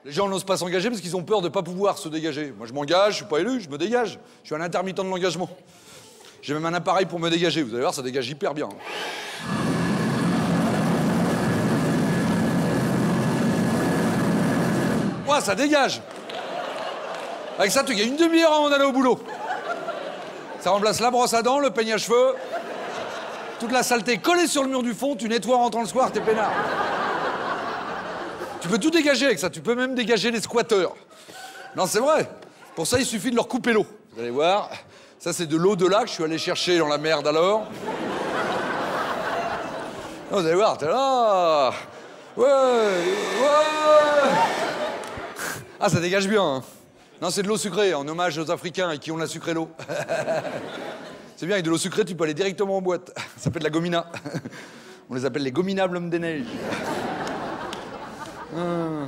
Les gens n'osent pas s'engager parce qu'ils ont peur de ne pas pouvoir se dégager. Moi, je m'engage, je suis pas élu, je me dégage. Je suis un intermittent de l'engagement. J'ai même un appareil pour me dégager. Vous allez voir, ça dégage hyper bien. Ouah, ça dégage. Avec ça, tu gagnes une demi-heure avant d'aller au boulot. Ça remplace la brosse à dents, le peigne à cheveux. Toute la saleté collée sur le mur du fond, tu nettoies en rentrant le soir, t'es peinard. Tu peux tout dégager avec ça, tu peux même dégager les squatteurs. Non, c'est vrai. Pour ça, il suffit de leur couper l'eau. Vous allez voir, ça c'est de l'eau de lac, je suis allé chercher dans la merde alors. Non, vous allez voir, t'es là. Ouais. Ah, ça dégage bien. Hein. Non, c'est de l'eau sucrée, en hommage aux Africains à qui on a sucré l'eau. C'est bien, avec de l'eau sucrée, tu peux aller directement en boîte. Ça s'appelle de la gomina. On les appelle les gominables hommes des neiges.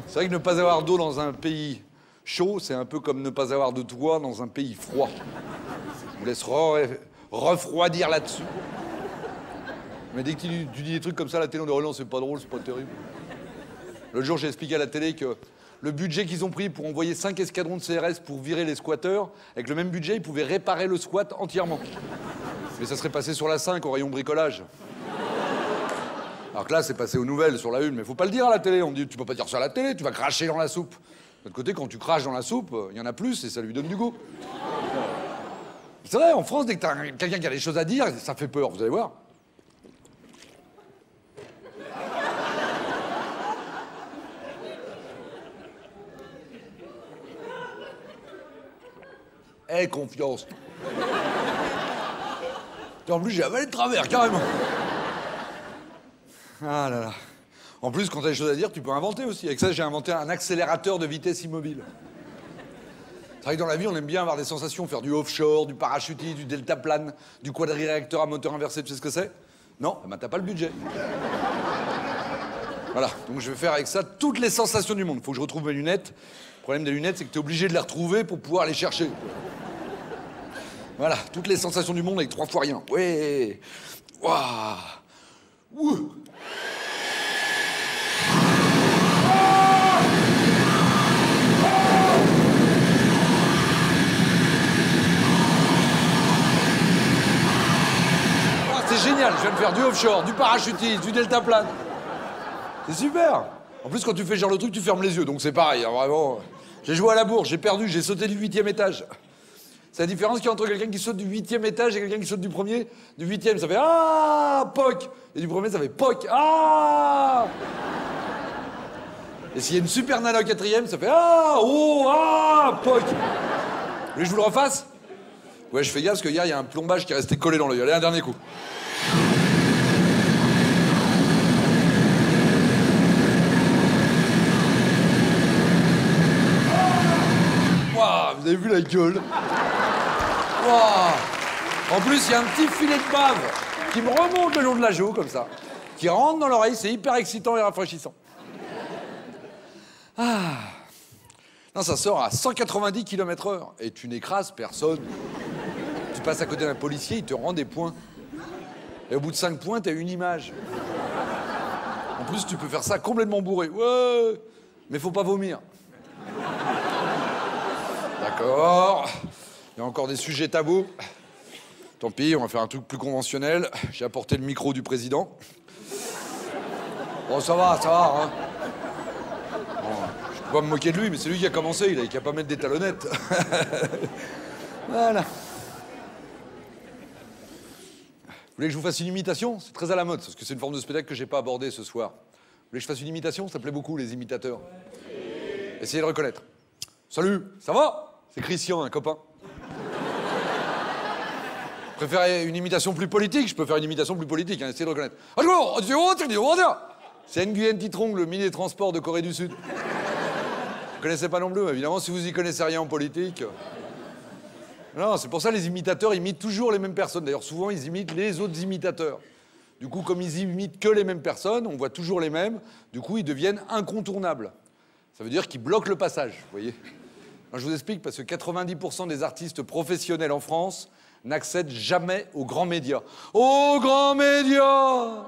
C'est vrai que ne pas avoir d'eau dans un pays chaud, c'est un peu comme ne pas avoir de toit dans un pays froid. Je vous laisse refroidir là-dessus. Mais dès que tu dis des trucs comme ça à la télé, on dit « Oh non, c'est pas drôle, c'est pas terrible. » L'autre jour, j'ai expliqué à la télé que le budget qu'ils ont pris pour envoyer 5 escadrons de CRS pour virer les squatteurs, avec le même budget, ils pouvaient réparer le squat entièrement. Mais ça serait passé sur la 5 au rayon bricolage. Alors que là, c'est passé aux nouvelles sur la une, mais faut pas le dire à la télé. On dit, tu peux pas dire ça à la télé, tu vas cracher dans la soupe. De l'autre côté, quand tu craches dans la soupe, il y en a plus et ça lui donne du goût. C'est vrai, en France, dès que t'as quelqu'un qui a des choses à dire, ça fait peur, vous allez voir. Aie confiance. En plus, j'ai avalé de travers, carrément. Ah là là. En plus, quand t'as des choses à dire, tu peux inventer aussi. Avec ça, j'ai inventé un accélérateur de vitesse immobile. C'est vrai que dans la vie, on aime bien avoir des sensations, faire du offshore, du parachutisme, du deltaplane, du quadriréacteur à moteur inversé, tu sais ce que c'est? Non, ben t'as pas le budget. Voilà, donc je vais faire avec ça toutes les sensations du monde. Faut que je retrouve mes lunettes. Le problème des lunettes, c'est que t'es obligé de les retrouver pour pouvoir les chercher. Voilà, toutes les sensations du monde avec 3 fois rien. Ouais. Waouh. Ouh. C'est génial, je viens de faire du offshore, du parachutisme, du deltaplane. C'est super. En plus, quand tu fais genre le truc, tu fermes les yeux, donc c'est pareil, hein, vraiment. J'ai joué à la bourse, j'ai perdu, j'ai sauté du 8e étage. C'est la différence qu'il y a entre quelqu'un qui saute du 8e étage et quelqu'un qui saute du premier. Du 8e, ça fait ah, poc. Et du premier, ça fait poc, ah. Et s'il y a une super nana au 4e, ça fait ah, oh, ah, poc. Vous voulez que je vous le refasse? Ouais, je fais gaffe parce que hier, il y a un plombage qui est resté collé dans l'œil. Allez, un dernier coup. Waouh, vous avez vu la gueule? Waouh. En plus, il y a un petit filet de bave qui me remonte le long de la joue, comme ça, qui rentre dans l'oreille, c'est hyper excitant et rafraîchissant. Ah. Non, ça sort à 190 km/h et tu n'écrases personne. Tu passes à côté d'un policier, il te rend des points. Et au bout de 5 points, t'as une image. En plus, tu peux faire ça complètement bourré. Ouais, mais faut pas vomir. D'accord. Il y a encore des sujets tabous. Tant pis, on va faire un truc plus conventionnel. J'ai apporté le micro du président. Bon, ça va, hein. Bon, je peux pas me moquer de lui, mais c'est lui qui a commencé. Il avait qu'à pas mettre des talonnettes. Voilà. Vous voulez que je vous fasse une imitation? C'est très à la mode, parce que c'est une forme de spectacle que j'ai pas abordée ce soir. Vous voulez que je fasse une imitation? Ça plaît beaucoup, les imitateurs. Essayez de reconnaître. Salut, ça va? C'est Christian, un copain. Vous préférez une imitation plus politique? Je peux faire une imitation plus politique, hein. Essayez de reconnaître. C'est Nguyen Thi Trong, le ministre des Transports de Corée du Sud. Vous connaissez pas non plus, évidemment, si vous y connaissez rien en politique. Non, c'est pour ça que les imitateurs imitent toujours les mêmes personnes. D'ailleurs, souvent, ils imitent les autres imitateurs. Du coup, comme ils imitent que les mêmes personnes, on voit toujours les mêmes, du coup, ils deviennent incontournables. Ça veut dire qu'ils bloquent le passage, vous voyez. Alors, je vous explique, parce que 90% des artistes professionnels en France n'accèdent jamais aux grands médias. Aux grands médias!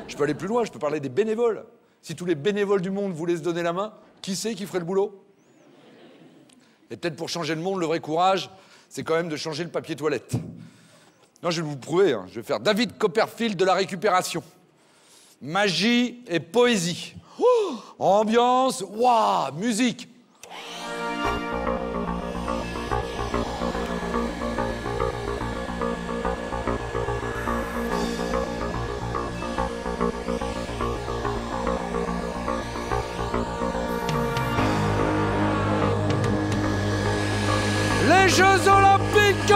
Je peux aller plus loin, je peux parler des bénévoles. Si tous les bénévoles du monde voulaient se donner la main, Qui c'est qui ferait le boulot? Et peut-être pour changer le monde, le vrai courage, c'est quand même de changer le papier toilette. Non, je vais vous prouver, hein. Je vais faire David Copperfield de la récupération. Magie et poésie. Oh, ambiance, waouh, musique. Les Jeux Olympiques!